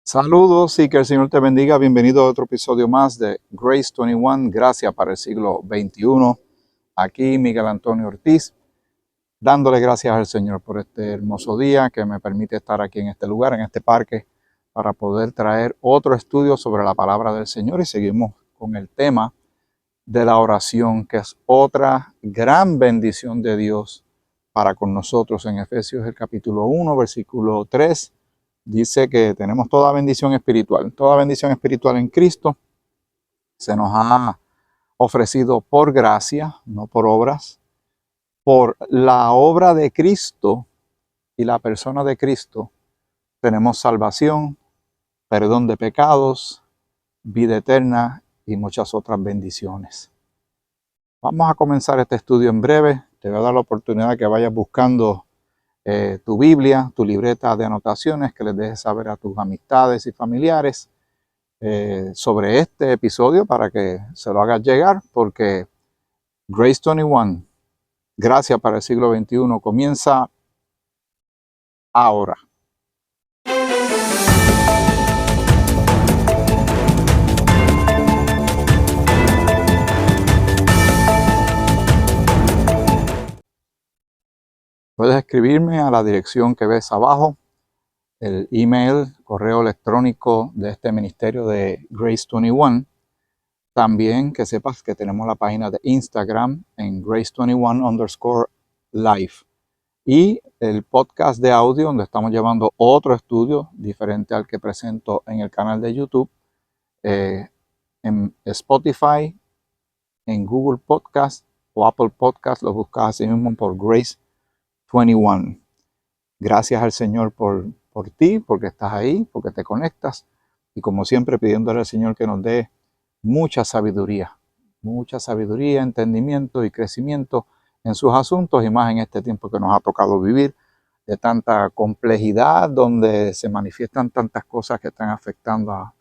Saludos y que el Señor te bendiga. Bienvenido a otro episodio más de Grace 21, Gracia para el siglo XXI. Aquí Miguel Antonio Ortiz, dándole gracias al Señor por este hermoso día que me permite estar aquí en este lugar, en este parque, para poder traer otro estudio sobre la palabra del Señor. Y seguimos con el tema de la oración, que es otra gran bendición de Dios para con nosotros. En Efesios el capítulo 1, versículo 3, dice que tenemos toda bendición espiritual en Cristo. Se nos ha ofrecido por gracia, no por obras, por la obra de Cristo y la persona de Cristo. Tenemos salvación, perdón de pecados, vida eterna y muchas otras bendiciones. Vamos a comenzar este estudio en breve. Te voy a dar la oportunidad de que vayas buscando tu Biblia, tu libreta de anotaciones, que les dejes saber a tus amistades y familiares sobre este episodio para que se lo hagas llegar, porque Grace 21, Gracia para el siglo XXI, comienza ahora. Puedes escribirme a la dirección que ves abajo, el email, correo electrónico de este ministerio de Grace 21. También que sepas que tenemos la página de Instagram en Grace21_life y el podcast de audio donde estamos llevando otro estudio diferente al que presento en el canal de YouTube, en Spotify, en Google Podcast o Apple Podcast. Lo buscas así mismo por Grace 21. Gracias al Señor por ti, porque estás ahí, porque te conectas, y como siempre pidiéndole al Señor que nos dé mucha sabiduría, entendimiento y crecimiento en sus asuntos, y más en este tiempo que nos ha tocado vivir, de tanta complejidad, donde se manifiestan tantas cosas que están afectando a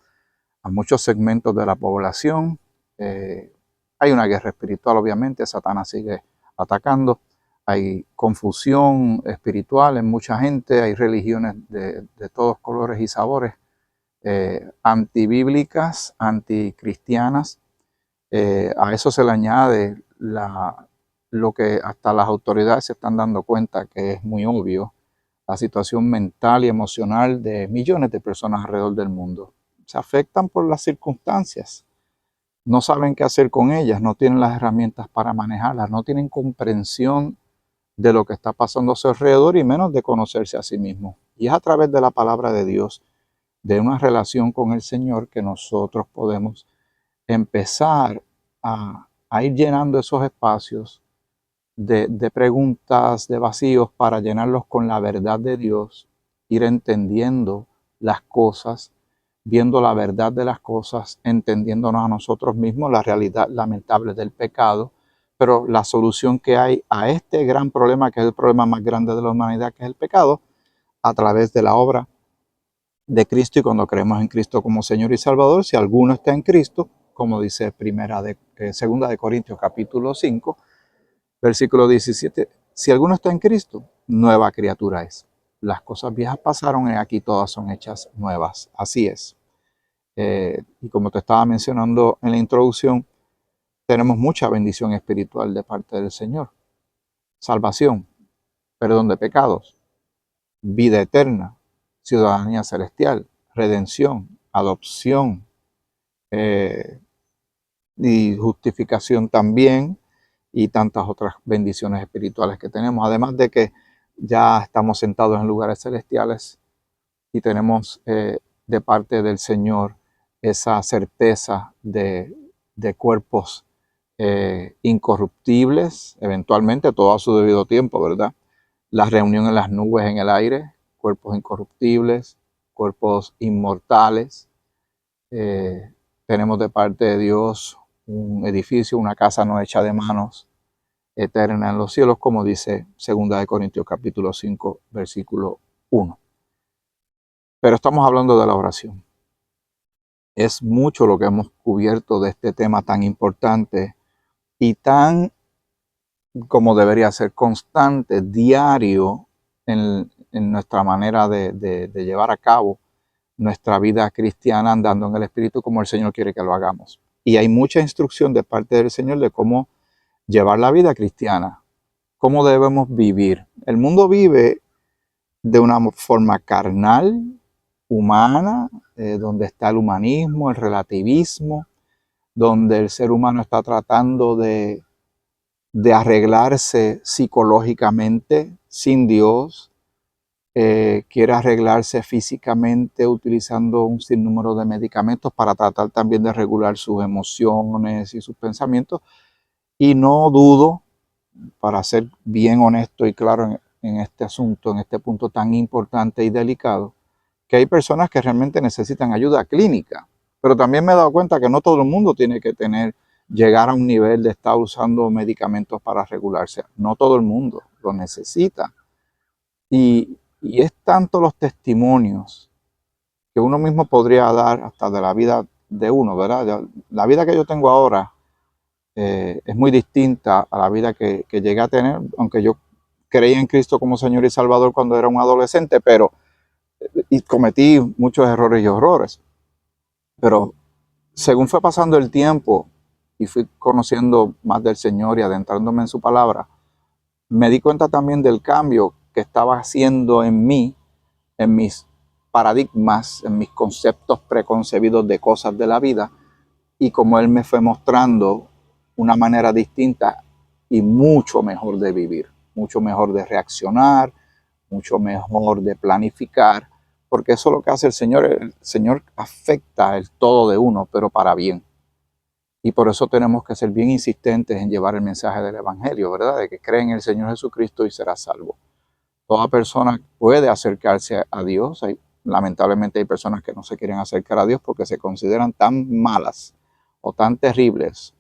muchos segmentos de la población. Hay una guerra espiritual, obviamente, Satanás sigue atacando. Hay confusión espiritual en mucha gente, hay religiones de todos colores y sabores, antibíblicas, anticristianas. A eso se le añade lo que hasta las autoridades se están dando cuenta que es muy obvio, la situación mental y emocional de millones de personas alrededor del mundo. Se afectan por las circunstancias, no saben qué hacer con ellas, no tienen las herramientas para manejarlas, no tienen comprensión de lo que está pasando a su alrededor y menos de conocerse a sí mismo. Y es a través de la palabra de Dios, de una relación con el Señor, que nosotros podemos empezar a ir llenando esos espacios de preguntas, de vacíos, para llenarlos con la verdad de Dios, ir entendiendo las cosas, viendo la verdad de las cosas, entendiéndonos a nosotros mismos la realidad lamentable del pecado, pero la solución que hay a este gran problema, que es el problema más grande de la humanidad, que es el pecado, a través de la obra de Cristo. Y cuando creemos en Cristo como Señor y Salvador, si alguno está en Cristo, como dice segunda de Corintios capítulo 5, versículo 17, si alguno está en Cristo, nueva criatura es. Las cosas viejas pasaron y aquí todas son hechas nuevas. Así es. Y como te estaba mencionando en la introducción, tenemos mucha bendición espiritual de parte del Señor. Salvación, perdón de pecados, vida eterna, ciudadanía celestial, redención, adopción, y justificación también, y tantas otras bendiciones espirituales que tenemos. Además de que ya estamos sentados en lugares celestiales y tenemos de parte del Señor esa certeza de cuerpos incorruptibles, eventualmente, todo a su debido tiempo, ¿verdad? La reunión en las nubes en el aire, cuerpos incorruptibles, cuerpos inmortales. Tenemos de parte de Dios un edificio, una casa no hecha de manos, eterna en los cielos, como dice 2 Corintios capítulo 5, versículo 1. Pero estamos hablando de la oración. Es mucho lo que hemos cubierto de este tema tan importante y tan, como debería ser, constante, diario en nuestra manera de llevar a cabo nuestra vida cristiana andando en el Espíritu como el Señor quiere que lo hagamos. Y hay mucha instrucción de parte del Señor de cómo llevar la vida cristiana, cómo debemos vivir. El mundo vive de una forma carnal, humana, donde está el humanismo, el relativismo, donde el ser humano está tratando de arreglarse psicológicamente sin Dios, quiere arreglarse físicamente utilizando un sinnúmero de medicamentos para tratar también de regular sus emociones y sus pensamientos. Y no dudo, para ser bien honesto y claro en este asunto, en este punto tan importante y delicado, que hay personas que realmente necesitan ayuda clínica. Pero también me he dado cuenta que no todo el mundo tiene que llegar a un nivel de estar usando medicamentos para regularse. No todo el mundo lo necesita. Y es tanto los testimonios que uno mismo podría dar hasta de la vida de uno, ¿verdad? La vida que yo tengo ahora es muy distinta a la vida que llegué a tener, aunque yo creí en Cristo como Señor y Salvador cuando era un adolescente, pero y cometí muchos errores y horrores. Pero según fue pasando el tiempo y fui conociendo más del Señor y adentrándome en su palabra, me di cuenta también del cambio que estaba haciendo en mí, en mis paradigmas, en mis conceptos preconcebidos de cosas de la vida, y como Él me fue mostrando una manera distinta y mucho mejor de vivir, mucho mejor de reaccionar, mucho mejor de planificar, porque eso es lo que hace el Señor afecta el todo de uno, pero para bien. Y por eso tenemos que ser bien insistentes en llevar el mensaje del Evangelio, ¿verdad? De que cree en el Señor Jesucristo y será salvo. Toda persona puede acercarse a Dios. Lamentablemente hay personas que no se quieren acercar a Dios porque se consideran tan malas o tan terribles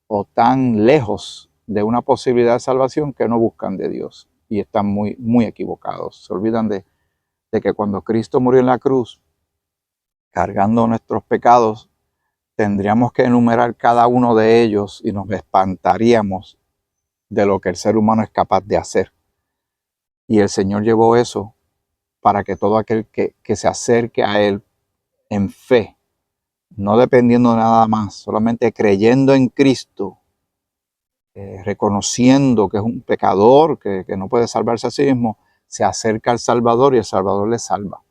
o tan lejos de una posibilidad de salvación que no buscan de Dios y están muy, muy equivocados. Se olvidan de que cuando Cristo murió en la cruz, cargando nuestros pecados, tendríamos que enumerar cada uno de ellos y nos espantaríamos de lo que el ser humano es capaz de hacer. Y el Señor llevó eso para que todo aquel que se acerque a Él en fe, no dependiendo de nada más, solamente creyendo en Cristo, reconociendo que es un pecador, que no puede salvarse a sí mismo, se acerca al Salvador y el Salvador le salva.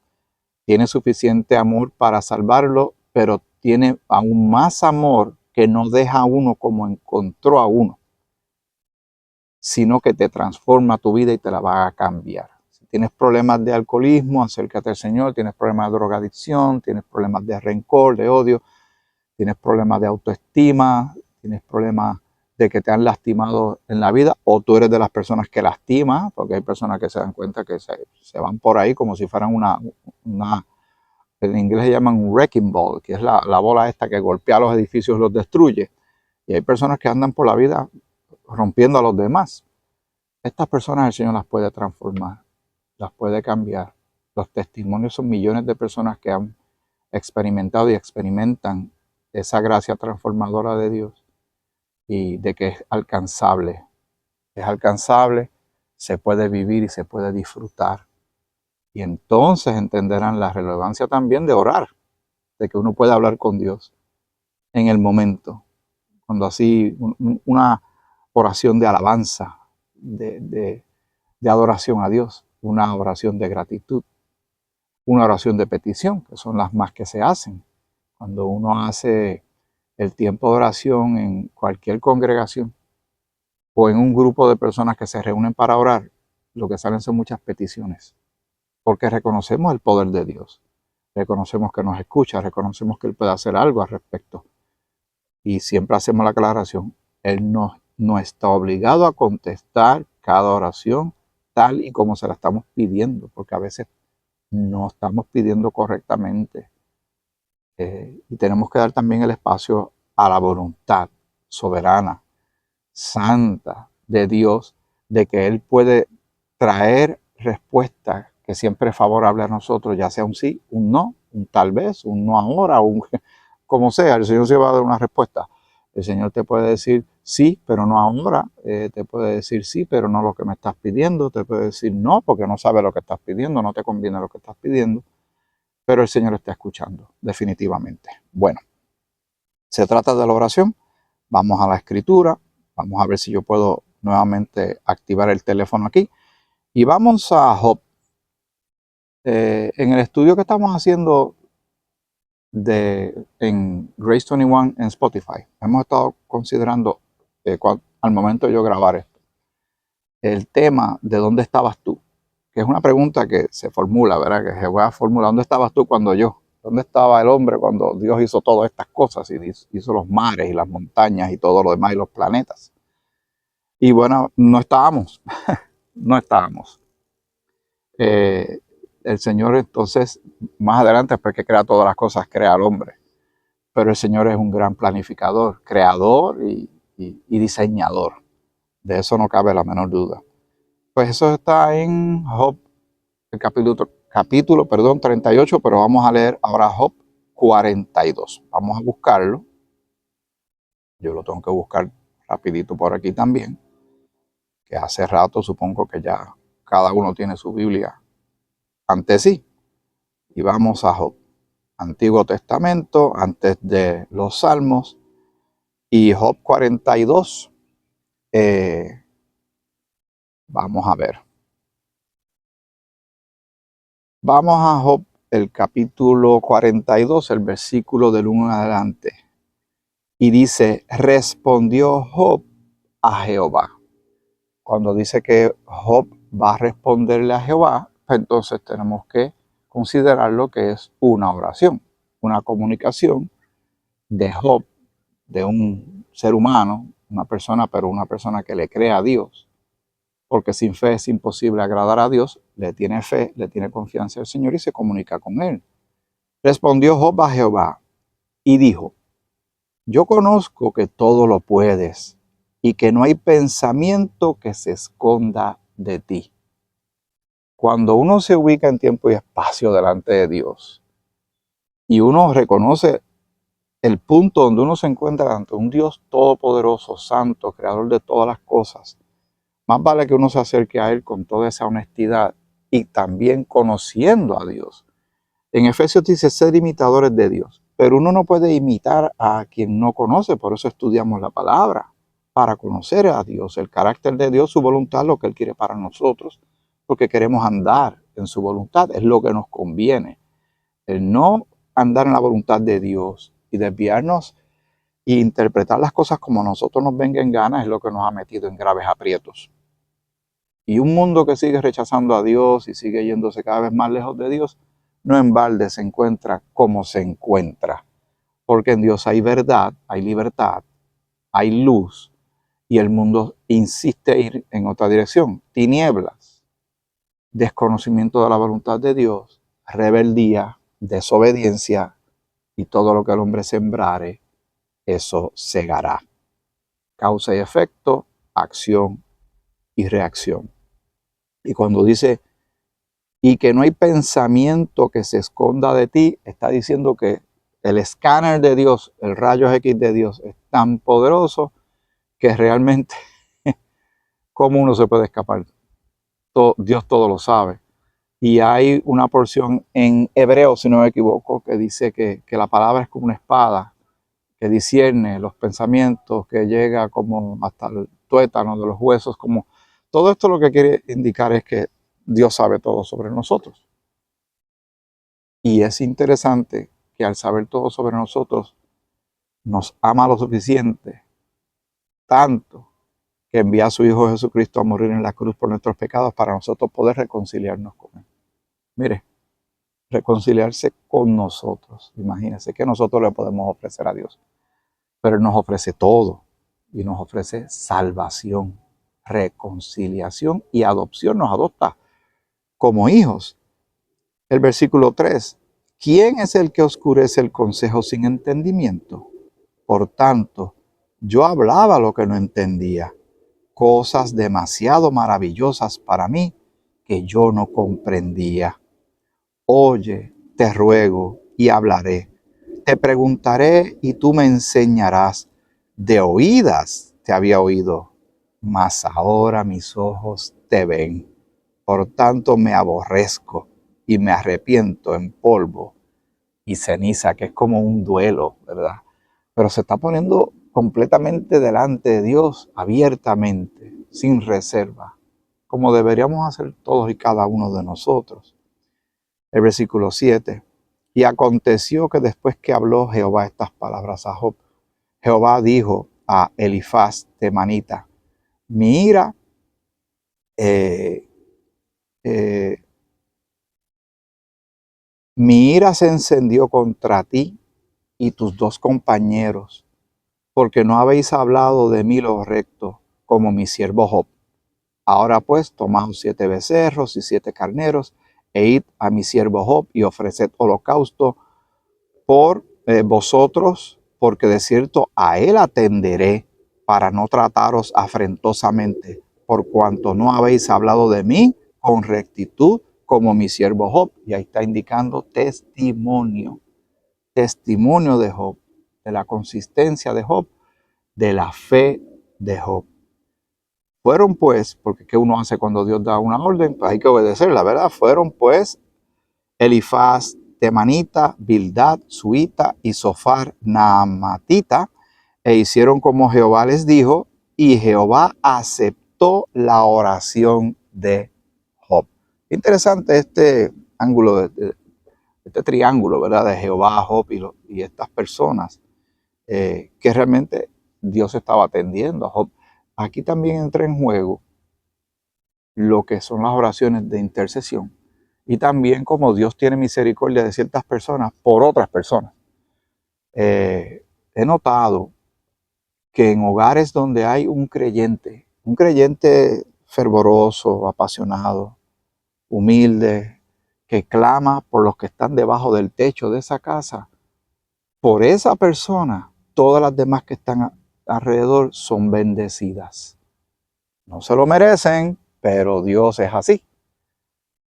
Tiene suficiente amor para salvarlo, pero tiene aún más amor que no deja a uno como encontró a uno, sino que te transforma tu vida y te la va a cambiar. Si tienes problemas de alcoholismo, acércate al Señor. Tienes problemas de drogadicción, tienes problemas de rencor, de odio, tienes problemas de autoestima, tienes problemas de que te han lastimado en la vida, o tú eres de las personas que lastimas, porque hay personas que se dan cuenta que se van por ahí como si fueran en inglés se llaman un wrecking ball, que es la bola esta que golpea los edificios y los destruye. Y hay personas que andan por la vida rompiendo a los demás. Estas personas el Señor las puede transformar, las puede cambiar. Los testimonios son millones de personas que han experimentado y experimentan esa gracia transformadora de Dios y de que es alcanzable, se puede vivir y se puede disfrutar. Y entonces entenderán la relevancia también de orar, de que uno puede hablar con Dios en el momento, cuando así una oración de alabanza, de adoración a Dios, una oración de gratitud, una oración de petición, que son las más que se hacen. Cuando uno hace el tiempo de oración en cualquier congregación o en un grupo de personas que se reúnen para orar, lo que salen son muchas peticiones, porque reconocemos el poder de Dios, reconocemos que nos escucha, reconocemos que Él puede hacer algo al respecto. Y siempre hacemos la aclaración, Él no está obligado a contestar cada oración tal y como se la estamos pidiendo, porque a veces no estamos pidiendo correctamente. Y tenemos que dar también el espacio a la voluntad soberana, santa de Dios, de que Él puede traer respuestas que siempre es favorable a nosotros, ya sea un sí, un no, un tal vez, un no ahora, como sea, el Señor se va a dar una respuesta. El Señor te puede decir sí, pero no ahora, te puede decir sí, pero no lo que me estás pidiendo, te puede decir no, porque no sabe lo que estás pidiendo, no te conviene lo que estás pidiendo. pero el Señor está escuchando, definitivamente. Bueno, se trata de la oración. Vamos a la escritura. Vamos a ver si yo puedo nuevamente activar el teléfono aquí. Y vamos a Job. En el estudio que estamos haciendo en Grace 21 en Spotify, hemos estado considerando, al momento de yo grabar esto, el tema de dónde estabas tú, que es una pregunta que se formula, ¿verdad? Que Jehová formula, ¿dónde estabas tú cuando yo? ¿Dónde estaba el hombre cuando Dios hizo todas estas cosas y hizo los mares y las montañas y todo lo demás y los planetas? Y bueno, no estábamos, no estábamos. El Señor entonces, más adelante, después que crea todas las cosas, crea al hombre. Pero el Señor es un gran planificador, creador y diseñador. De eso no cabe la menor duda. Pues eso está en Job, el capítulo 38, pero vamos a leer ahora Job 42. Vamos a buscarlo. Yo lo tengo que buscar rapidito por aquí también, que hace rato supongo que ya cada uno tiene su Biblia ante sí. Y vamos a Job, Antiguo Testamento, antes de los Salmos, y Job 42. Vamos a ver. Vamos a Job, el capítulo 42, el versículo del 1 en adelante. Y dice, respondió Job a Jehová. Cuando dice que Job va a responderle a Jehová, pues entonces tenemos que considerar lo que es una oración, una comunicación de Job, de un ser humano, una persona, pero una persona que le cree a Dios, porque sin fe es imposible agradar a Dios, le tiene fe, le tiene confianza al Señor y se comunica con Él. Respondió Job a Jehová y dijo, yo conozco que todo lo puedes y que no hay pensamiento que se esconda de ti. Cuando uno se ubica en tiempo y espacio delante de Dios y uno reconoce el punto donde uno se encuentra ante un Dios todopoderoso, santo, creador de todas las cosas, más vale que uno se acerque a Él con toda esa honestidad y también conociendo a Dios. En Efesios dice ser imitadores de Dios, pero uno no puede imitar a quien no conoce, por eso estudiamos la palabra, para conocer a Dios, el carácter de Dios, su voluntad, lo que Él quiere para nosotros, porque queremos andar en su voluntad, es lo que nos conviene. El no andar en la voluntad de Dios y desviarnos e interpretar las cosas como a nosotros nos venga en gana es lo que nos ha metido en graves aprietos. Y un mundo que sigue rechazando a Dios y sigue yéndose cada vez más lejos de Dios, no en balde se encuentra como se encuentra. Porque en Dios hay verdad, hay libertad, hay luz, y el mundo insiste en ir en otra dirección. Tinieblas, desconocimiento de la voluntad de Dios, rebeldía, desobediencia, y todo lo que el hombre sembrare, eso segará. Causa y efecto, acción y reacción. Y cuando dice, y que no hay pensamiento que se esconda de ti, está diciendo que el escáner de Dios, el rayos X de Dios, es tan poderoso que realmente, ¿cómo uno se puede escapar? Dios todo lo sabe. Y hay una porción en Hebreo, si no me equivoco, que dice que la palabra es como una espada, que discierne los pensamientos, que llega como hasta el tuétano de los huesos, como todo esto lo que quiere indicar es que Dios sabe todo sobre nosotros. Y es interesante que al saber todo sobre nosotros, nos ama lo suficiente, tanto, que envía a su Hijo Jesucristo a morir en la cruz por nuestros pecados para nosotros poder reconciliarnos con Él. Mire, reconciliarse con nosotros. Imagínense que nosotros le podemos ofrecer a Dios. Pero Él nos ofrece todo y nos ofrece salvación, reconciliación y adopción. Nos adopta como hijos. El versículo 3. ¿Quién es el que oscurece el consejo sin entendimiento? Por tanto, yo hablaba lo que no entendía, cosas demasiado maravillosas para mí que yo no comprendía. Oye, te ruego y hablaré. Te preguntaré y tú me enseñarás. De oídas te había oído, mas ahora mis ojos te ven. Por tanto me aborrezco y me arrepiento en polvo y ceniza, que es como un duelo, ¿verdad? Pero se está poniendo completamente delante de Dios, abiertamente, sin reserva, como deberíamos hacer todos y cada uno de nosotros. El versículo 7. Y aconteció que después que habló Jehová estas palabras a Job, Jehová dijo a Elifaz temanita, mi ira, mi ira se encendió contra ti y tus dos compañeros, porque no habéis hablado de mí lo recto, como mi siervo Job. Ahora pues, tomaos 7 becerros y 7 carneros, e id a mi siervo Job y ofreced holocausto por vosotros, porque de cierto a él atenderé, para no trataros afrentosamente, por cuanto no habéis hablado de mí con rectitud, como mi siervo Job. Y ahí está indicando testimonio de Job, de la consistencia de Job, de la fe de Job. Fueron pues, porque ¿qué uno hace cuando Dios da una orden? Pues hay que obedecerla, ¿verdad? Fueron pues Elifaz temanita, Bildad suita y Sofar naamatita, e hicieron como Jehová les dijo, y Jehová aceptó la oración de Job. Interesante este ángulo, este triángulo, ¿verdad? De Jehová, Job y estas personas, que realmente Dios estaba atendiendo a Job. Aquí también entra en juego lo que son las oraciones de intercesión y también como Dios tiene misericordia de ciertas personas por otras personas. He notado que en hogares donde hay un creyente fervoroso, apasionado, humilde, que clama por los que están debajo del techo de esa casa, por esa persona, todas las demás que están alrededor son bendecidas. No se lo merecen, pero Dios es así.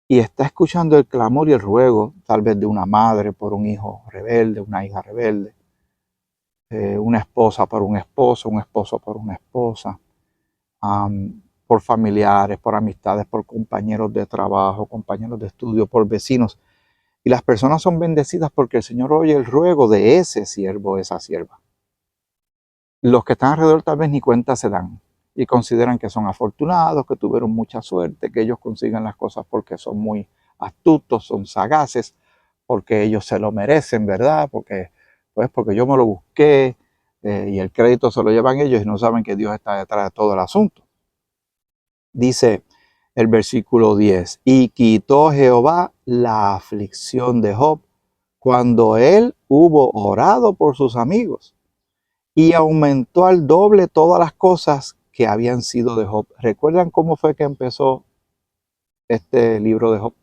Y está escuchando el clamor y el ruego, tal vez de una madre por un hijo rebelde, una hija rebelde, una esposa por un esposo por una esposa, por familiares, por amistades, por compañeros de trabajo, compañeros de estudio, por vecinos. Y las personas son bendecidas porque el Señor oye el ruego de ese siervo, esa sierva. Los que están alrededor tal vez ni cuenta se dan y consideran que son afortunados, que tuvieron mucha suerte, que ellos consigan las cosas porque son muy astutos, son sagaces, porque ellos se lo merecen, ¿verdad? Porque yo me lo busqué, y el crédito se lo llevan ellos y no saben que Dios está detrás de todo el asunto. Dice el versículo 10, y quitó Jehová la aflicción de Job cuando él hubo orado por sus amigos, y aumentó al doble todas las cosas que habían sido de Job. ¿Recuerdan cómo fue que empezó este libro de Job?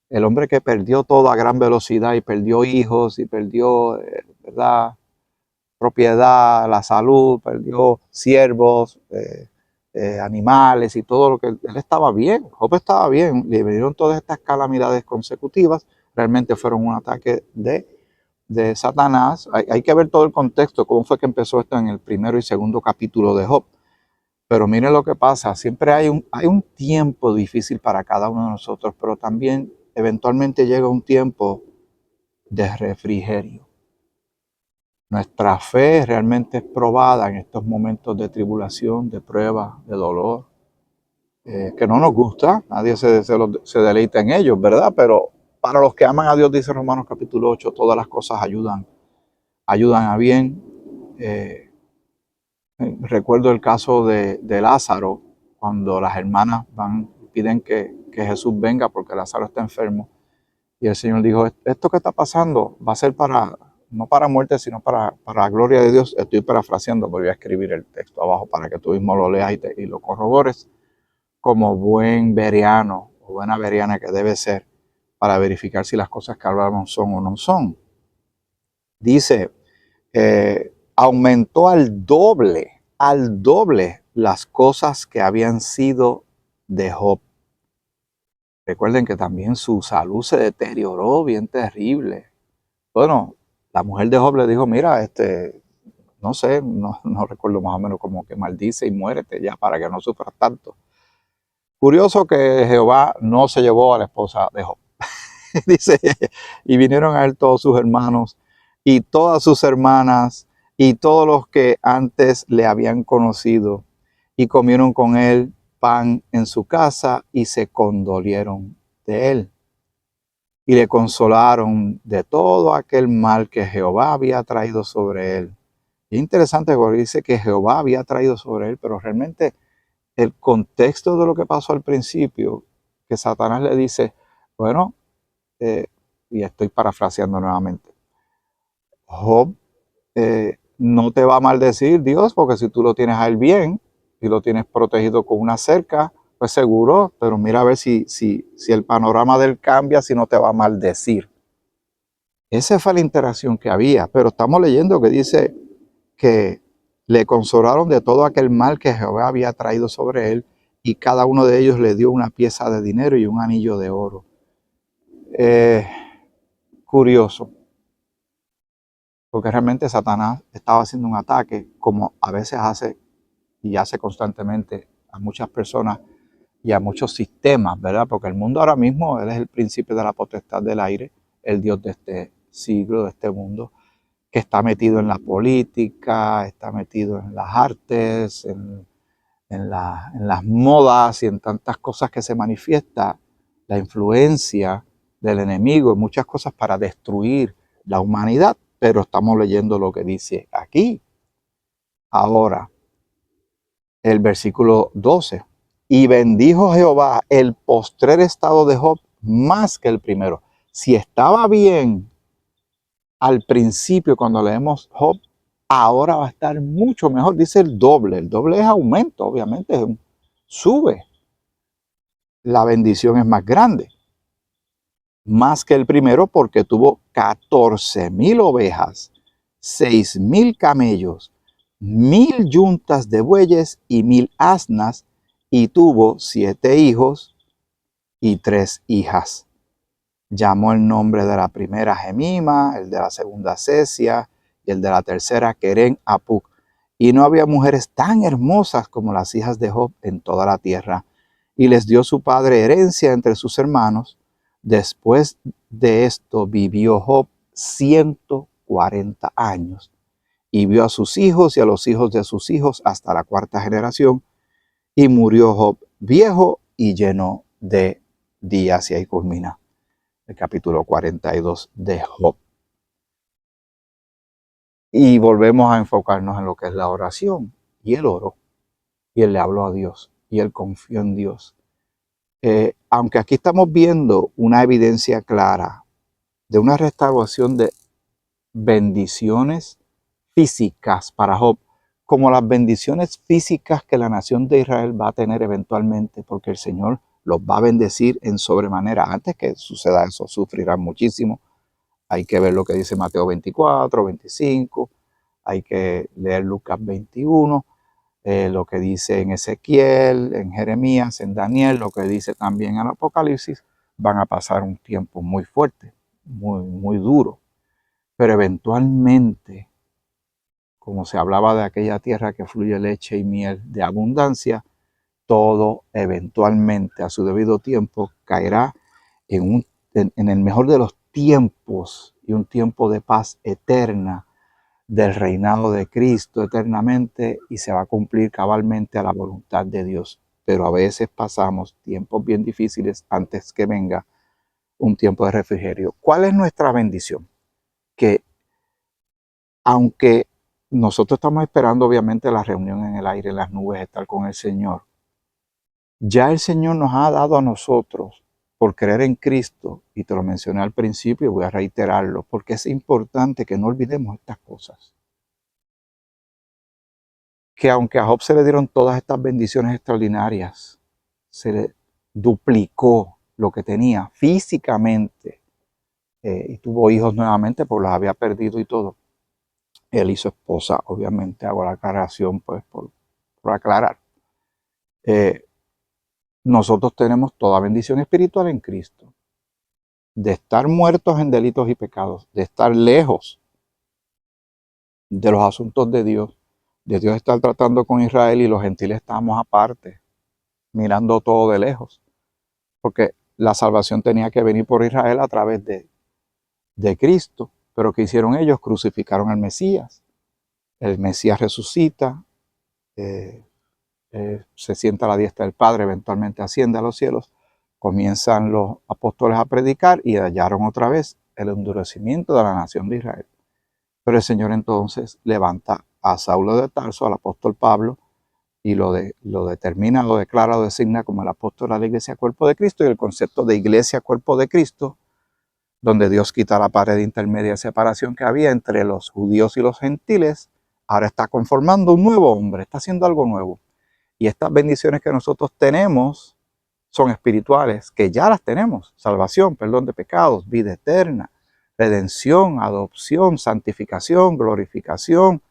El hombre que perdió todo a gran velocidad y perdió hijos y perdió, ¿verdad?, propiedad, la salud, perdió siervos, animales y todo lo que él estaba bien. Job estaba bien. Le vinieron todas estas calamidades consecutivas. Realmente fueron un ataque de Satanás. Hay que ver todo el contexto, cómo fue que empezó esto en el primero y segundo capítulo de Job. Pero miren lo que pasa, siempre hay un tiempo difícil para cada uno de nosotros, pero también eventualmente llega un tiempo de refrigerio. Nuestra fe realmente es probada en estos momentos de tribulación, de prueba, de dolor, que no nos gusta, nadie se deleita en ellos, ¿verdad? Pero para los que aman a Dios, dice Romanos capítulo 8, todas las cosas ayudan a bien. Recuerdo el caso de Lázaro, cuando las hermanas piden que Jesús venga porque Lázaro está enfermo. Y el Señor dijo, esto que está pasando va a ser no para muerte, sino para la gloria de Dios. Estoy parafraseando, voy a escribir el texto abajo para que tú mismo lo leas y lo corrobores como buen bereano o buena bereana que debe ser para verificar si las cosas que hablamos son o no son. Dice, aumentó al doble las cosas que habían sido de Job. Recuerden que también su salud se deterioró bien terrible. Bueno, la mujer de Job le dijo, mira, no sé, no recuerdo más o menos como que maldice y muérete ya para que no sufras tanto. Curioso que Jehová no se llevó a la esposa de Job. Dice, y vinieron a él todos sus hermanos y todas sus hermanas y todos los que antes le habían conocido y comieron con él pan en su casa y se condolieron de él y le consolaron de todo aquel mal que Jehová había traído sobre él. Es interesante porque dice que Jehová había traído sobre él, pero realmente el contexto de lo que pasó al principio, que Satanás le dice, bueno, y estoy parafraseando nuevamente, Job no te va a maldecir Dios, porque si tú lo tienes a él bien y lo tienes protegido con una cerca, pues seguro, pero mira a ver si el panorama del cambia, si no te va a maldecir. Esa fue la interacción que había, pero estamos leyendo que dice que le consolaron de todo aquel mal que Jehová había traído sobre él, y cada uno de ellos le dio una pieza de dinero y un anillo de oro. Curioso, porque realmente Satanás estaba haciendo un ataque, como a veces hace y hace constantemente a muchas personas y a muchos sistemas, ¿verdad? Porque el mundo ahora mismo, él es el príncipe de la potestad del aire, el Dios de este siglo, de este mundo, que está metido en la política, está metido en las artes, en las modas y en tantas cosas que se manifiesta la influencia del enemigo en muchas cosas para destruir la humanidad, pero estamos leyendo lo que dice aquí. Ahora, el versículo 12. Y bendijo Jehová el postrer estado de Job más que el primero. Si estaba bien al principio cuando leemos Job, ahora va a estar mucho mejor. Dice el doble. El doble es aumento, obviamente, sube. La bendición es más grande. Más que el primero porque tuvo 14,000 ovejas, 6,000 camellos, 1,000 yuntas de bueyes y 1,000 asnas, y tuvo 7 hijos y 3 hijas. Llamó el nombre de la primera Gemima, el de la segunda Cesia y el de la tercera Queren Apuc. Y no había mujeres tan hermosas como las hijas de Job en toda la tierra. Y les dio su padre herencia entre sus hermanos. Después de esto vivió Job 140 años y vio a sus hijos y a los hijos de sus hijos hasta la cuarta generación. Y murió Job viejo y lleno de días. Y ahí culmina el capítulo 42 de Job. Y volvemos a enfocarnos en lo que es la oración. Y él oró, y él le habló a Dios, y él confió en Dios. Aunque aquí estamos viendo una evidencia clara de una restauración de bendiciones físicas para Job, como las bendiciones físicas que la nación de Israel va a tener eventualmente, porque el Señor los va a bendecir en sobremanera. Antes que suceda eso, sufrirán muchísimo. Hay que ver lo que dice Mateo 24, 25, hay que leer Lucas 21, lo que dice en Ezequiel, en Jeremías, en Daniel, lo que dice también en Apocalipsis. Van a pasar un tiempo muy fuerte, muy duro, pero eventualmente, como se hablaba de aquella tierra que fluye leche y miel de abundancia, todo eventualmente a su debido tiempo caerá en el mejor de los tiempos y un tiempo de paz eterna del reinado de Cristo eternamente, y se va a cumplir cabalmente a la voluntad de Dios. Pero a veces pasamos tiempos bien difíciles antes que venga un tiempo de refrigerio. ¿Cuál es nuestra bendición? Que aunque nosotros estamos esperando obviamente la reunión en el aire, en las nubes, estar con el Señor, ya el Señor nos ha dado a nosotros, por creer en Cristo, y te lo mencioné al principio y voy a reiterarlo, porque es importante que no olvidemos estas cosas. Que aunque a Job se le dieron todas estas bendiciones extraordinarias, se le duplicó lo que tenía físicamente, y tuvo hijos nuevamente, pues los había perdido y todo. Él y su esposa, obviamente, hago la aclaración pues por aclarar. Nosotros tenemos toda bendición espiritual en Cristo, de estar muertos en delitos y pecados, de estar lejos de los asuntos de Dios estar tratando con Israel, y los gentiles estábamos aparte, mirando todo de lejos. Porque la salvación tenía que venir por Israel a través de Cristo. Pero ¿qué hicieron ellos? Crucificaron al Mesías. El Mesías resucita, se sienta a la diestra del Padre, eventualmente asciende a los cielos. Comienzan los apóstoles a predicar y hallaron otra vez el endurecimiento de la nación de Israel. Pero el Señor entonces levanta a Saulo de Tarso, al apóstol Pablo, y lo determina, lo declara, lo designa como el apóstol de la iglesia cuerpo de Cristo. Y el concepto de iglesia cuerpo de Cristo, donde Dios quita la pared intermedia de separación que había entre los judíos y los gentiles, ahora está conformando un nuevo hombre, está haciendo algo nuevo. Y estas bendiciones que nosotros tenemos son espirituales, que ya las tenemos: salvación, perdón de pecados, vida eterna, redención, adopción, santificación, glorificación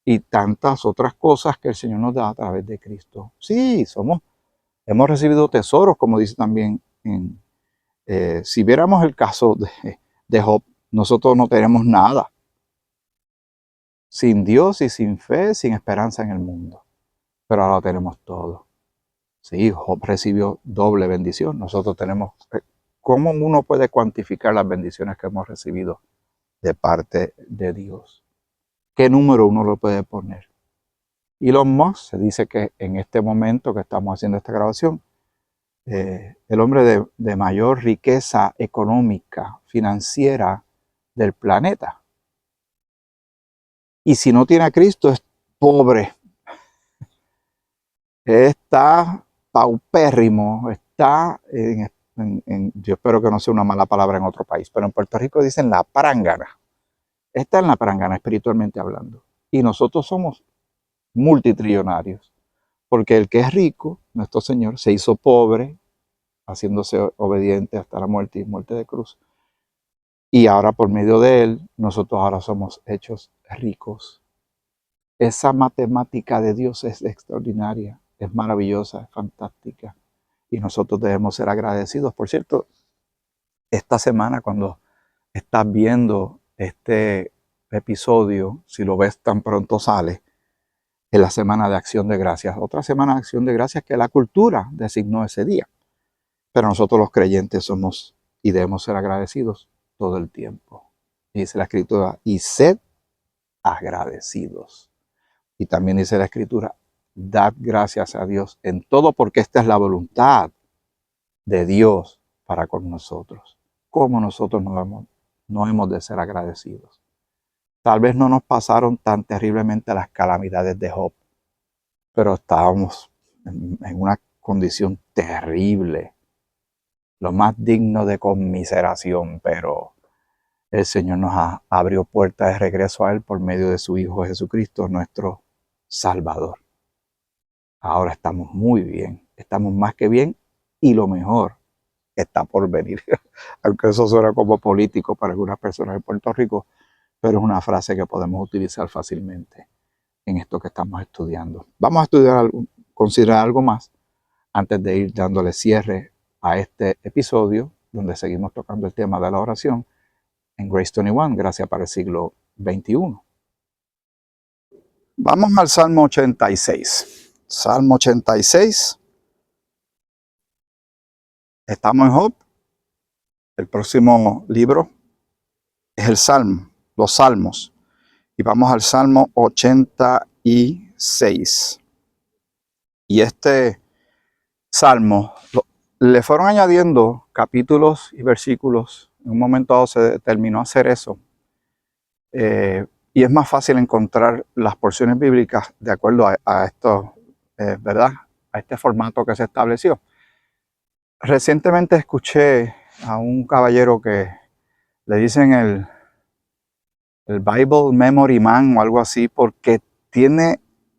y tantas otras cosas que el Señor nos da a través de Cristo. Sí, hemos recibido tesoros, como dice también si viéramos el caso de Job, nosotros no tenemos nada. Sin Dios y sin fe, sin esperanza en el mundo. Pero ahora lo tenemos todo. Sí, Job recibió doble bendición. Nosotros tenemos... ¿Cómo uno puede cuantificar las bendiciones que hemos recibido de parte de Dios? ¿Qué número uno lo puede poner? Elon Musk se dice que en este momento que estamos haciendo esta grabación, el hombre de mayor riqueza económica, financiera del planeta. Y si no tiene a Cristo, es pobre. Está paupérrimo, está yo espero que no sea una mala palabra en otro país, pero en Puerto Rico dicen la prángana. Está en la prángana espiritualmente hablando. Y nosotros somos multitrillonarios, porque el que es rico, nuestro Señor, se hizo pobre, haciéndose obediente hasta la muerte y muerte de cruz. Y ahora por medio de él, nosotros ahora somos hechos ricos. Esa matemática de Dios es extraordinaria, es maravillosa, es fantástica. Y nosotros debemos ser agradecidos. Por cierto, esta semana cuando estás viendo este episodio, si lo ves tan pronto sale, es la semana de Acción de Gracias. Otra semana de Acción de Gracias que la cultura designó ese día. Pero nosotros los creyentes somos y debemos ser agradecidos todo el tiempo. Dice la Escritura, y sed agradecidos. Y también dice la Escritura, dad gracias a Dios en todo, porque esta es la voluntad de Dios para con nosotros. ¿Cómo nosotros no hemos de ser agradecidos? Tal vez no nos pasaron tan terriblemente las calamidades de Job, pero estábamos en una condición terrible, lo más digno de conmiseración, pero el Señor nos abrió puertas de regreso a Él por medio de su Hijo Jesucristo, nuestro Salvador. Ahora estamos muy bien, estamos más que bien, y lo mejor está por venir. Aunque eso suena como político para algunas personas de Puerto Rico, pero es una frase que podemos utilizar fácilmente en esto que estamos estudiando. Vamos a estudiar considerar algo más antes de ir dándole cierre a este episodio, donde seguimos tocando el tema de la oración en Grace 21, Gracia para el siglo XXI. Vamos al Salmo 86. Salmo 86. Estamos en Job. El próximo libro es el Salmo, los Salmos. Y vamos al Salmo 86. Y este Salmo le fueron añadiendo capítulos y versículos. En un momento dado se determinó hacer eso. Y es más fácil encontrar las porciones bíblicas de acuerdo a esto, ¿verdad? A este formato que se estableció. Recientemente escuché a un caballero que le dicen el Bible Memory Man o algo así, porque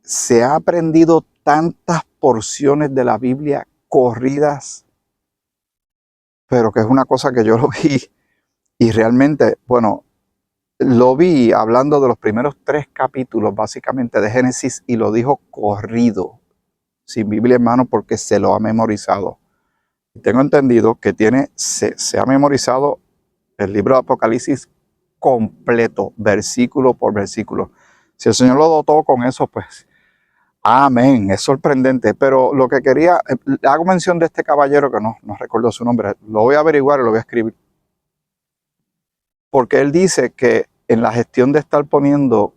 se ha aprendido tantas porciones de la Biblia corridas, pero que es una cosa que yo lo vi y realmente, bueno, lo vi hablando de los primeros 3 capítulos básicamente de Génesis y lo dijo corrido, sin Biblia en mano, porque se lo ha memorizado. Tengo entendido que se ha memorizado el libro de Apocalipsis completo, versículo por versículo. Si el Señor lo dotó con eso, pues Amén, es sorprendente, pero lo que quería, hago mención de este caballero que no recuerdo su nombre, lo voy a averiguar y lo voy a escribir, porque él dice que en la gestión de estar poniendo,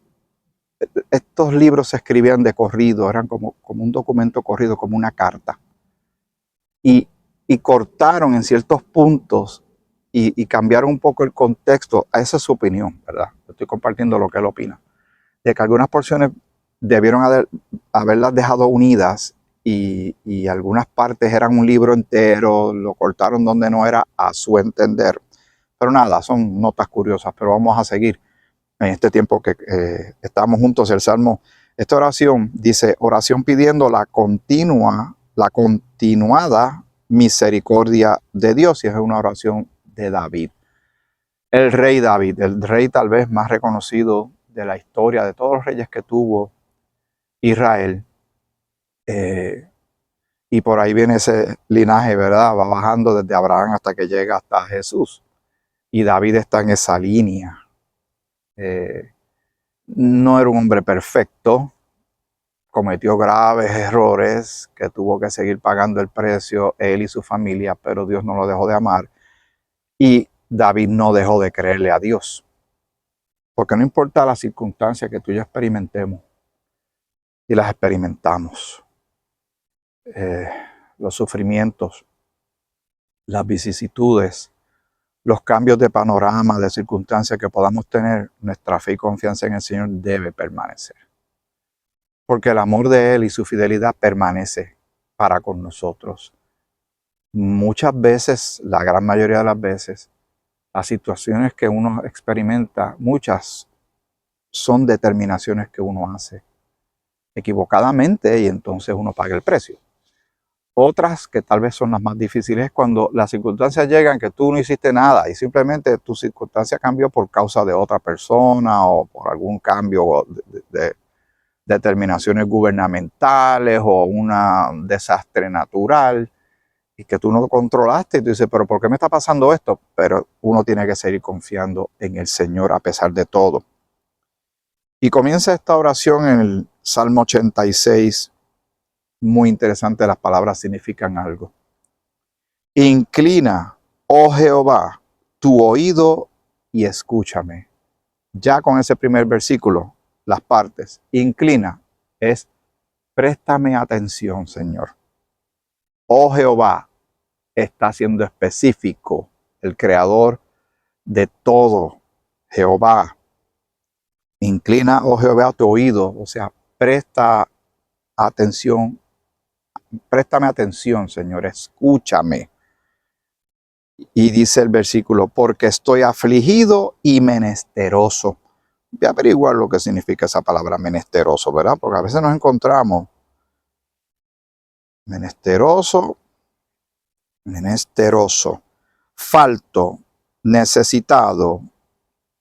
estos libros se escribían de corrido, eran como un documento corrido, como una carta, y cortaron en ciertos puntos y cambiaron un poco el contexto. Esa es su opinión, ¿verdad? Estoy compartiendo lo que él opina, de que algunas porciones debieron haberlas dejado unidas y algunas partes eran un libro entero, lo cortaron donde no era a su entender. Pero nada, son notas curiosas, pero vamos a seguir en este tiempo que estamos juntos. El Salmo, esta oración dice, oración pidiendo la continuada misericordia de Dios, y es una oración de David. El rey David, el rey tal vez más reconocido de la historia, de todos los reyes que tuvo Israel. Y por ahí viene ese linaje, ¿verdad? Va bajando desde Abraham hasta que llega hasta Jesús. Y David está en esa línea. No era un hombre perfecto, cometió graves errores que tuvo que seguir pagando el precio él y su familia, pero Dios no lo dejó de amar. Y David no dejó de creerle a Dios. Porque no importa las circunstancias que tú y yo experimentemos, y las experimentamos, los sufrimientos, las vicisitudes, los cambios de panorama, de circunstancias que podamos tener, nuestra fe y confianza en el Señor debe permanecer. Porque el amor de Él y su fidelidad permanece para con nosotros. Muchas veces, la gran mayoría de las veces, las situaciones que uno experimenta, muchas son determinaciones que uno hace equivocadamente y entonces uno paga el precio. Otras, que tal vez son las más difíciles, es cuando las circunstancias llegan que tú no hiciste nada y simplemente tu circunstancia cambió por causa de otra persona o por algún cambio de determinaciones gubernamentales o un desastre natural y que tú no controlaste y tú dices, pero ¿por qué me está pasando esto? Pero uno tiene que seguir confiando en el Señor a pesar de todo. Y comienza esta oración en el Salmo 86. Muy interesante, las palabras significan algo. Inclina, oh Jehová, tu oído y escúchame. Ya con ese primer versículo, las partes. Inclina es préstame atención, Señor. Oh Jehová, está siendo específico, el creador de todo. Jehová, inclina, oh Jehová, tu oído, o sea, presta atención, préstame atención, Señor, escúchame. Y dice el versículo, porque estoy afligido y menesteroso. Voy a averiguar lo que significa esa palabra menesteroso, ¿verdad? Porque a veces nos encontramos menesteroso, falto, necesitado,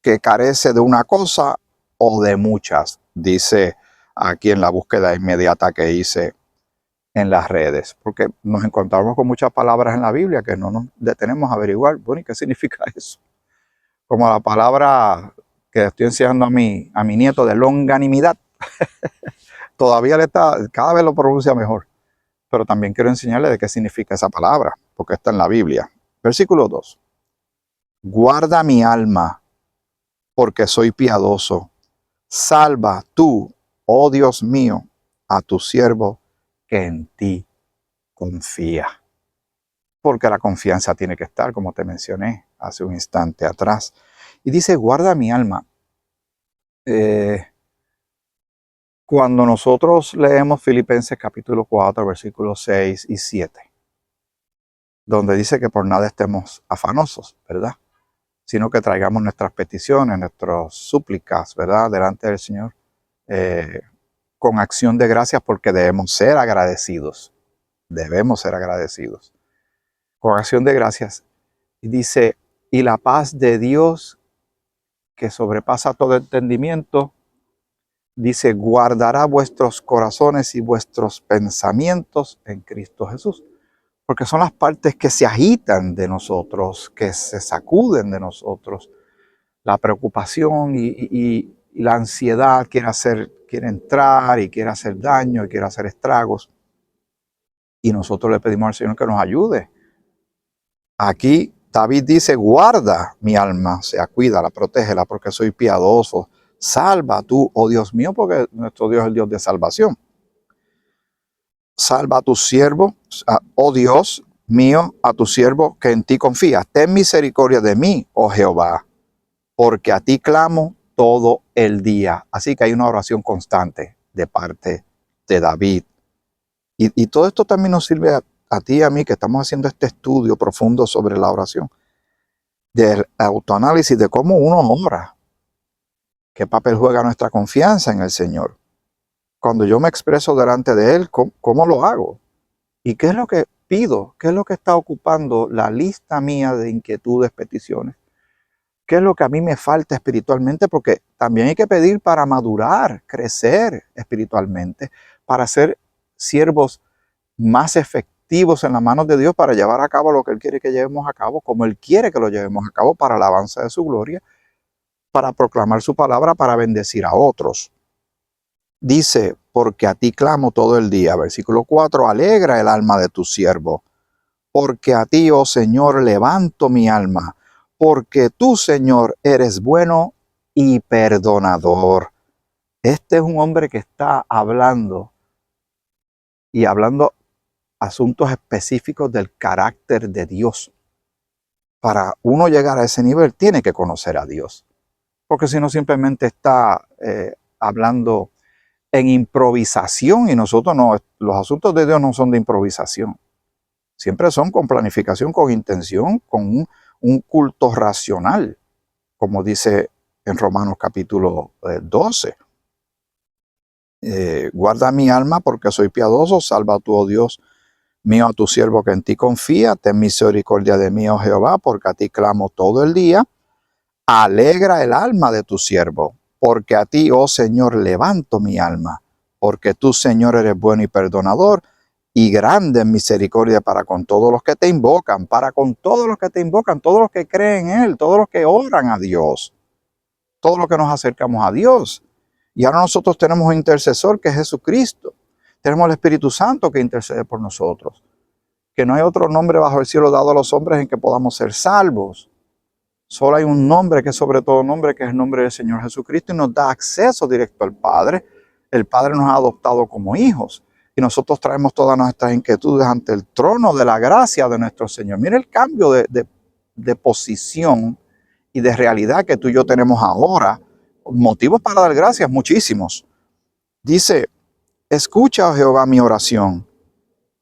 que carece de una cosa o de muchas, dice aquí en la búsqueda inmediata que hice en las redes, porque nos encontramos con muchas palabras en la Biblia que no nos detenemos a averiguar, bueno, ¿y qué significa eso? Como la palabra que estoy enseñando a mi nieto de longanimidad, todavía cada vez lo pronuncia mejor, pero también quiero enseñarle de qué significa esa palabra, porque está en la Biblia. Versículo 2. Guarda mi alma, porque soy piadoso. Salva tú, oh Dios mío, a tu siervo que en ti confía. Porque la confianza tiene que estar, como te mencioné hace un instante atrás. Y dice, guarda mi alma. Cuando nosotros leemos Filipenses capítulo 4, versículos 6 y 7, donde dice que por nada estemos afanosos, ¿verdad? Sino que traigamos nuestras peticiones, nuestras súplicas, ¿verdad? Delante del Señor, con acción de gracias, porque debemos ser agradecidos. Debemos ser agradecidos. Con acción de gracias. Y dice, y la paz de Dios, que sobrepasa todo entendimiento, dice, guardará vuestros corazones y vuestros pensamientos en Cristo Jesús. Porque son las partes que se agitan de nosotros, que se sacuden de nosotros. La preocupación y la ansiedad quiere hacer quiere entrar y quiere hacer daño y quiere hacer estragos. Y nosotros le pedimos al Señor que nos ayude. Aquí David dice, guarda mi alma, o sea, cuídala, protégela, porque soy piadoso. Salva tú, oh Dios mío, porque nuestro Dios es el Dios de salvación. Salva a tu siervo, oh Dios mío, a tu siervo que en ti confía. Ten misericordia de mí, oh Jehová, porque a ti clamo todo el día. Así que hay una oración constante de parte de David. Y todo esto también nos sirve a ti y a mí, que estamos haciendo este estudio profundo sobre la oración, del autoanálisis de cómo uno ora, qué papel juega nuestra confianza en el Señor. Cuando yo me expreso delante de Él, ¿cómo lo hago? ¿Y qué es lo que pido? ¿Qué es lo que está ocupando la lista mía de inquietudes, peticiones? ¿Qué es lo que a mí me falta espiritualmente? Porque también hay que pedir para madurar, crecer espiritualmente, para ser siervos más efectivos en las manos de Dios, para llevar a cabo lo que Él quiere que llevemos a cabo, como Él quiere que lo llevemos a cabo, para la alabanza de su gloria, para proclamar su palabra, para bendecir a otros. Dice, porque a ti clamo todo el día. Versículo 4, alegra el alma de tu siervo, porque a ti, oh Señor, levanto mi alma, porque tú, Señor, eres bueno y perdonador. Este es un hombre que está hablando asuntos específicos del carácter de Dios. Para uno llegar a ese nivel tiene que conocer a Dios, porque si no simplemente está hablando en improvisación, y nosotros no, los asuntos de Dios no son de improvisación, siempre son con planificación, con intención, con un culto racional, como dice en Romanos capítulo 12. Guarda mi alma porque soy piadoso, salva tú, oh Dios mío, a tu siervo que en ti confía, ten misericordia de mí, oh Jehová, porque a ti clamo todo el día. Alegra el alma de tu siervo, porque a ti, oh Señor, levanto mi alma, porque tú, Señor, eres bueno y perdonador, y grande en misericordia para con todos los que te invocan, para con todos los que te invocan, todos los que creen en Él, todos los que oran a Dios, todos los que nos acercamos a Dios. Y ahora nosotros tenemos un intercesor que es Jesucristo. Tenemos el Espíritu Santo que intercede por nosotros. Que no hay otro nombre bajo el cielo dado a los hombres en que podamos ser salvos. Solo hay un nombre que es sobre todo nombre, que es el nombre del Señor Jesucristo, y nos da acceso directo al Padre. El Padre nos ha adoptado como hijos y nosotros traemos todas nuestras inquietudes ante el trono de la gracia de nuestro Señor. Mira el cambio de posición y de realidad que tú y yo tenemos ahora. Motivos para dar gracias, muchísimos. Dice, escucha, oh Jehová, mi oración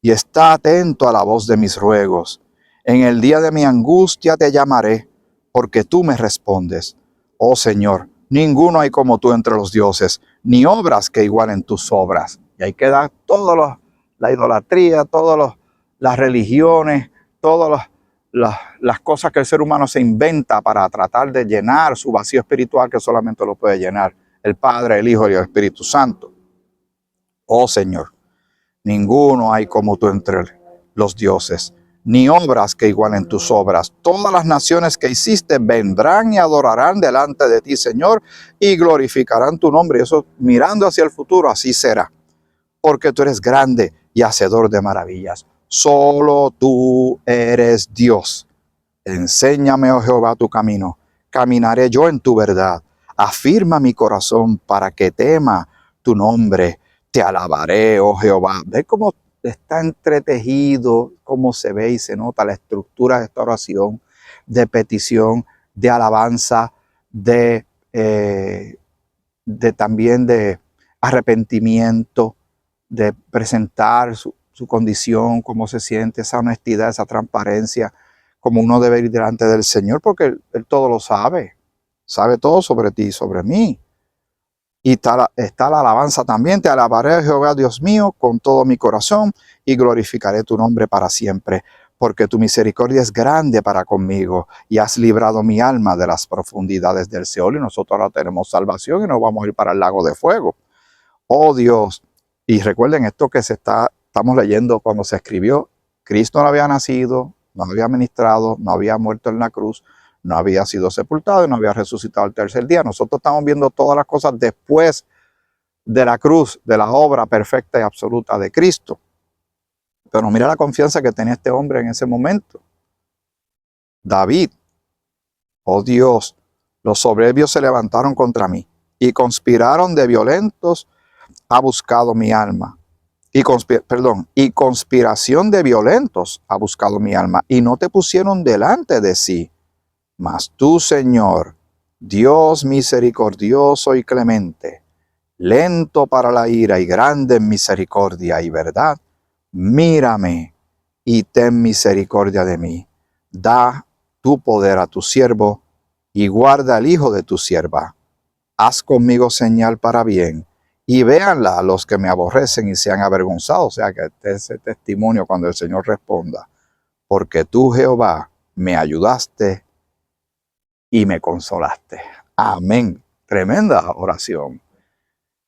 y está atento a la voz de mis ruegos. En el día de mi angustia te llamaré, porque tú me respondes. Oh Señor, ninguno hay como tú entre los dioses, ni obras que igualen tus obras. Y ahí queda toda la idolatría, todas las religiones, todas las cosas que el ser humano se inventa para tratar de llenar su vacío espiritual, que solamente lo puede llenar el Padre, el Hijo y el Espíritu Santo. Oh Señor, ninguno hay como tú entre los dioses, ni obras que igualen tus obras. Todas las naciones que hiciste vendrán y adorarán delante de ti, Señor, y glorificarán tu nombre. Y eso, mirando hacia el futuro, así será. Porque tú eres grande y hacedor de maravillas. Solo tú eres Dios. Enséñame, oh Jehová, tu camino. Caminaré yo en tu verdad. Afirma mi corazón para que tema tu nombre. Te alabaré, oh Jehová. ¿Ves cómo está entretejido, cómo se ve y se nota la estructura de esta oración, de petición, de alabanza, también de arrepentimiento, de presentar su condición, cómo se siente, esa honestidad, esa transparencia, como uno debe ir delante del Señor, porque Él todo lo sabe todo sobre ti y sobre mí. Y está la alabanza también. Te alabaré, Jehová, Dios mío, con todo mi corazón y glorificaré tu nombre para siempre, porque tu misericordia es grande para conmigo y has librado mi alma de las profundidades del Seol. Y nosotros ahora tenemos salvación y nos vamos a ir para el lago de fuego. Oh Dios. Y recuerden esto que estamos leyendo cuando se escribió. Cristo no había nacido, no había ministrado, no había muerto en la cruz, no había sido sepultado y no había resucitado el tercer día. Nosotros estamos viendo todas las cosas después de la cruz, de la obra perfecta y absoluta de Cristo. Pero mira la confianza que tenía este hombre en ese momento. David, oh Dios, los soberbios se levantaron contra mí y conspiraron de violentos, ha buscado mi alma. Y conspiración de violentos ha buscado mi alma, y no te pusieron delante de sí. Mas tú, Señor, Dios misericordioso y clemente, lento para la ira y grande en misericordia y verdad, mírame y ten misericordia de mí. Da tu poder a tu siervo y guarda al hijo de tu sierva. Haz conmigo señal para bien, y véanla a los que me aborrecen y sean avergonzados. O sea, que este es ese testimonio cuando el Señor responda. Porque tú, Jehová, me ayudaste y me consolaste. Amén. Tremenda oración.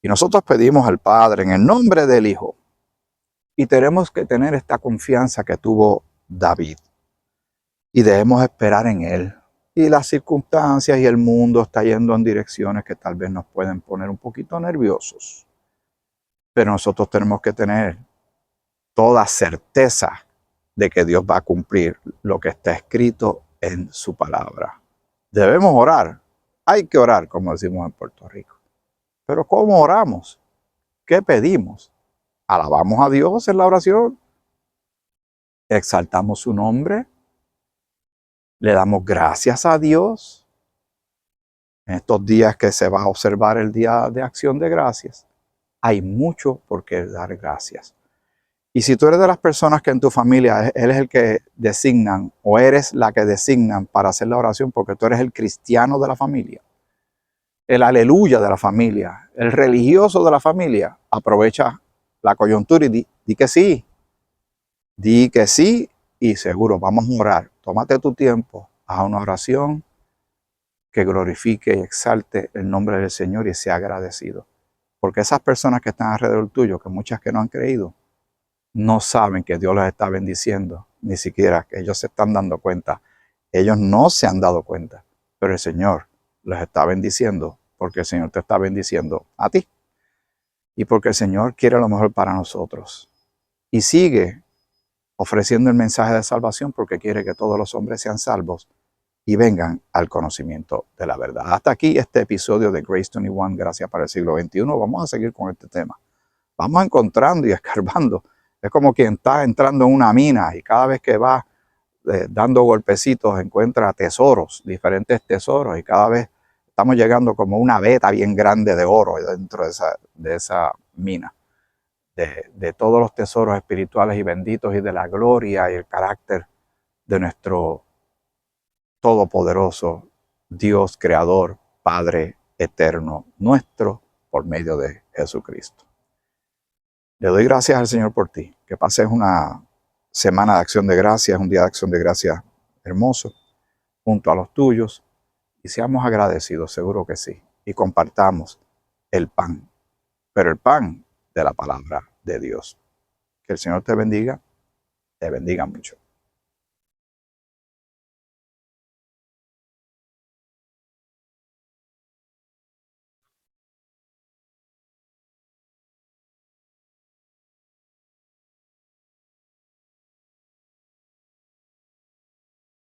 Y nosotros pedimos al Padre en el nombre del Hijo. Y tenemos que tener esta confianza que tuvo David. Y debemos esperar en Él. Y las circunstancias y el mundo está yendo en direcciones que tal vez nos pueden poner un poquito nerviosos. Pero nosotros tenemos que tener toda certeza de que Dios va a cumplir lo que está escrito en su palabra. Debemos orar. Hay que orar, como decimos en Puerto Rico. Pero ¿cómo oramos? ¿Qué pedimos? ¿Alabamos a Dios en la oración? ¿Exaltamos su nombre? ¿Le damos gracias a Dios? En estos días que se va a observar el Día de Acción de Gracias, hay mucho por qué dar gracias. Y si tú eres de las personas que en tu familia, él es el que designan o eres la que designan para hacer la oración porque tú eres el cristiano de la familia, el aleluya de la familia, el religioso de la familia, aprovecha la coyuntura y di que sí. Di que sí y seguro vamos a orar. Tómate tu tiempo, haz una oración que glorifique y exalte el nombre del Señor y sea agradecido. Porque esas personas que están alrededor tuyo, que muchas que no han creído, no saben que Dios los está bendiciendo, ni siquiera que ellos se están dando cuenta. Ellos no se han dado cuenta, pero el Señor los está bendiciendo porque el Señor te está bendiciendo a ti. Y porque el Señor quiere lo mejor para nosotros. Y sigue ofreciendo el mensaje de salvación porque quiere que todos los hombres sean salvos y vengan al conocimiento de la verdad. Hasta aquí este episodio de Grace 21, Gracias para el siglo XXI. Vamos a seguir con este tema. Vamos encontrando y escarbando. Es como quien está entrando en una mina y cada vez que va dando golpecitos encuentra tesoros, diferentes tesoros, y cada vez estamos llegando como una veta bien grande de oro dentro de esa mina. De todos los tesoros espirituales y benditos y de la gloria y el carácter de nuestro todopoderoso Dios creador, Padre eterno nuestro, por medio de Jesucristo. Le doy gracias al Señor por ti. Que pases una semana de acción de gracias, un día de acción de gracias hermoso, junto a los tuyos, y seamos agradecidos, seguro que sí, y compartamos el pan, pero el pan de la palabra de Dios. Que el Señor te bendiga mucho.